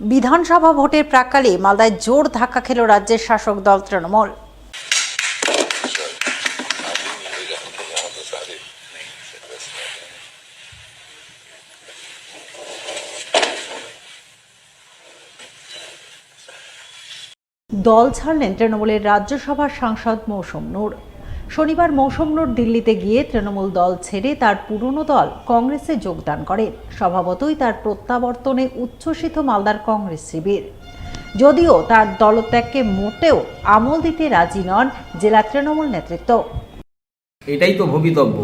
বিধানসভা ভোটের প্রাক্কালে মালদায় জোর ধাক্কা খেল রাজ্যের শাসক দল তৃণমূল। দল ছাড়লেন তৃণমূলের রাজ্যসভার সাংসদ মৌসুম নূর। শনিবার মৌসুম নূর দিল্লিতে গিয়ে তৃণমূল দল ছেড়ে তার পুরনো দল কংগ্রেসে যোগদান করেন। স্বভাবতই তার প্রত্যাবর্তনে উচ্ছ্বসিত মালদার কংগ্রেস শিবির। যদিও তার দলত্যাগকে মোটেও আমল দিতে রাজি নন জেলা তৃণমূল নেতৃত্ব। এটাই তো ভবিতব্য,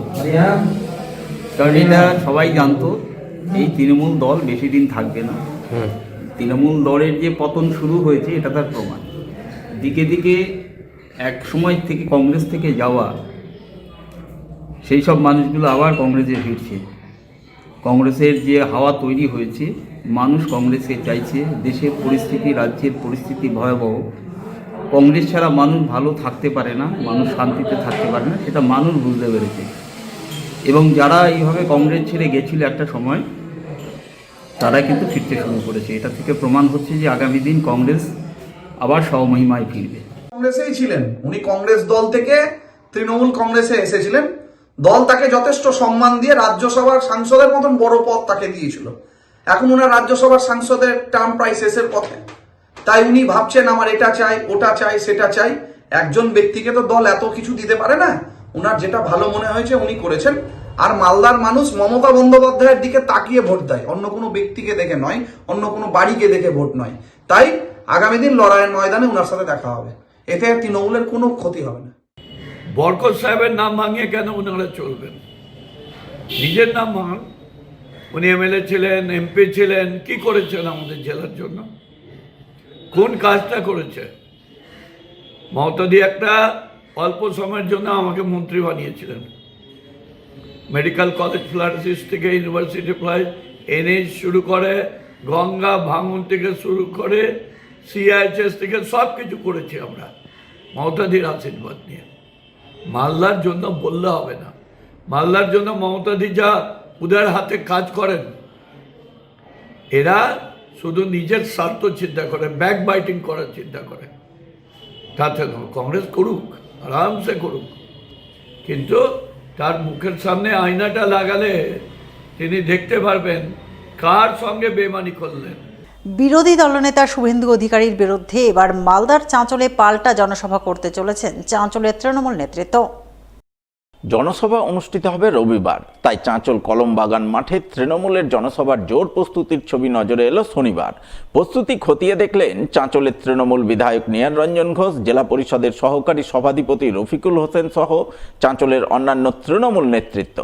কারণ এটা সবাই জানতো এই তৃণমূল দল বেশি দিন থাকবে না। তৃণমূল দলের যে পতন শুরু হয়েছে এটা তার প্রমাণ। দিকে দিকে এক সময় থেকে কংগ্রেস থেকে যাওয়া সেই সব মানুষগুলো আবার কংগ্রেসে ফিরছে। কংগ্রেসের যে হাওয়া তৈরি হয়েছে, মানুষ কংগ্রেসকে চাইছে। দেশের পরিস্থিতি, রাজ্যের পরিস্থিতি ভয়াবহ। কংগ্রেস ছাড়া মানুষ ভালো থাকতে পারে না, মানুষ শান্তিতে থাকতে পারে না, সেটা মানুষ বুঝতে পেরেছে। এবং যারা এইভাবে কংগ্রেস ছেড়ে গেছিল একটা সময়, তারা কিন্তু ফিরতে শুরু করেছে। এটা থেকে প্রমাণ হচ্ছে যে আগামী দিন কংগ্রেস আবার স্বমহিমায় ফিরবে। কংগ্রেসেই ছিলেন উনি, কংগ্রেস দল থেকে তৃণমূল কংগ্রেসে এসেছিলেন। দল তাকে যথেষ্ট সম্মান দিয়ে রাজ্যসভার সাংসদের মতন বড় পদ তাকে দিয়েছিল। এখন ওনার রাজ্যসভার সাংসদের টার্ম প্রায় শেষের পথে, তাই উনি ভাবছেন আমার এটা চাই, ওটা চাই, সেটা চাই। একজন ব্যক্তিকে তো দল এত কিছু দিতে পারে না। ওনার যেটা ভালো মনে হয়েছে উনি করেছেন। আর মালদার মানুষ মমতা বন্দ্যোপাধ্যায়ের দিকে তাকিয়ে ভোট দেয়, অন্য কোনো ব্যক্তিকে দেখে নয়, অন্য কোনো বাড়িকে দেখে ভোট নয়। তাই আগামী দিন লড়াইয়ের ময়দানে ওনার সাথে দেখা হবে, এতে তৃণমূলের কোনো ক্ষতি হবে না। বরকত সাহেবের নাম ভাঙিয়ে কেন ওনারা চলবেন? নিজের নাম ভাঙান। উনি এমএলএ ছিলেন, এমপি ছিলেন, কি করেছেন আমাদের জেলার জন্য? কোন কাজটা করেছে? মমতাদি একটা অল্প সময়ের জন্য আমাকে মন্ত্রী বানিয়েছিলেন। মেডিকেল কলেজ ফ্লাইসিস থেকে ইউনিভার্সিটি ফ্লাইট, এনএইচ শুরু করে, গঙ্গা ভাঙন থেকে শুরু করে, সিআইএসএস থেকে সব কিছু করেছি আমরা মমতাদির আশীর্বাদ নিয়ে। মালদার জন্য বললে হবে না। মালদার জন্য মমতাদি যা উদার হাতে কাজ করেন, এরা শুধু নিজের স্বার্থ চিন্তা করে, ব্যাক বাইটিং করার চিন্তা করে। তাতে কংগ্রেস করুক, আরামসে করুক, কিন্তু তার মুখের সামনে আয়নাটা লাগালে তিনি দেখতে পারবেন কার সঙ্গে বেমানি করলেন। বিরোধী দলনেতা শুভেন্দু অধিকারীর বিরুদ্ধে এবার মালদার চাঁচলে পাল্টা জনসভা করতে চলেছেন চাঁচলের তৃণমূল নেতৃত্ব। জনসভা অনুষ্ঠিত হবে রবিবার, তাই চাঁচল কলমবাগান মাঠে তৃণমূলের জনসভার জোর প্রস্তুতির ছবি নজরে এলো শনিবার। প্রস্তুতি খতিয়ে দেখলেন চাঁচলের তৃণমূল বিধায়ক নিহার রঞ্জন ঘোষ, জেলা পরিষদের সহকারী সভাধিপতি রফিকুল হোসেন সহ চাঁচলের অন্যান্য তৃণমূল নেতৃত্ব।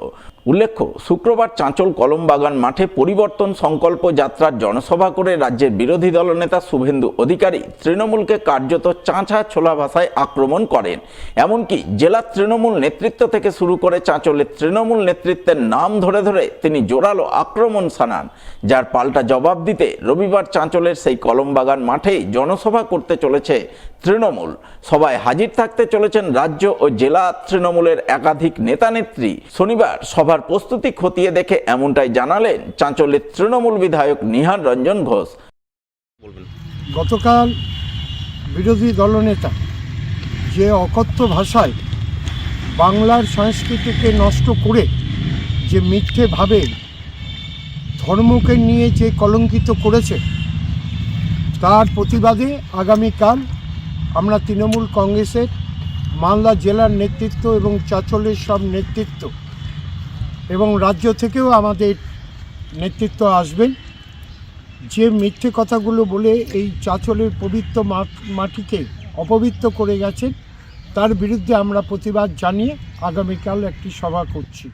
উল্লেখ্য, শুক্রবার চাঁচল কলমবাগান মাঠে পরিবর্তন সংকল্প যাত্রার জনসভা করে রাজ্যের বিরোধী দলনেতা শুভেন্দু অধিকারী তৃণমূলকে কার্যত চাঁচা ছোলা ভাষায় আক্রমণ করেন। এমনকি জেলা তৃণমূল নেতৃত্ব থেকে শুরু করে চাঁচলের তৃণমূল নেতৃত্বের নাম ধরে ধরে তিনি জোরালো আক্রমণ শানান, যার পাল্টা জবাব দিতে রবিবার চাঁচলের সেই কলমবাগান মাঠেই জনসভা করতে চলেছে তৃণমূল। সভায় হাজির থাকতে চলেছেন রাজ্য ও জেলা তৃণমূলের একাধিক নেতা নেত্রী। শনিবার সভার প্রস্তুতি খতিয়ে দেখে এমনটাই জানালেন চাঁচলের তৃণমূল বিধায়ক নিহার রঞ্জন ঘোষ। গতকাল বিরোধী দলনেতা যে অকথ্য ভাষায় বাংলার সংস্কৃতিকে নষ্ট করে, যে মিথ্যেভাবে ধর্মকে নিয়ে যে কলঙ্কিত করেছে, তার প্রতিবাদে আগামীকাল আমরা তৃণমূল কংগ্রেসের মালদা জেলার নেতৃত্ব এবং চাঁচলের সব নেতৃত্ব এবং রাজ্য থেকেও আমাদের নেতৃত্ব আসবেন। যে মিথ্যে কথাগুলো বলে এই চাঁচলের পবিত্র মাটিকে অপবিত্র করে গেছেন, তার বিরুদ্ধে আমরা প্রতিবাদ জানিয়ে আগামীকাল একটি সভা করছি।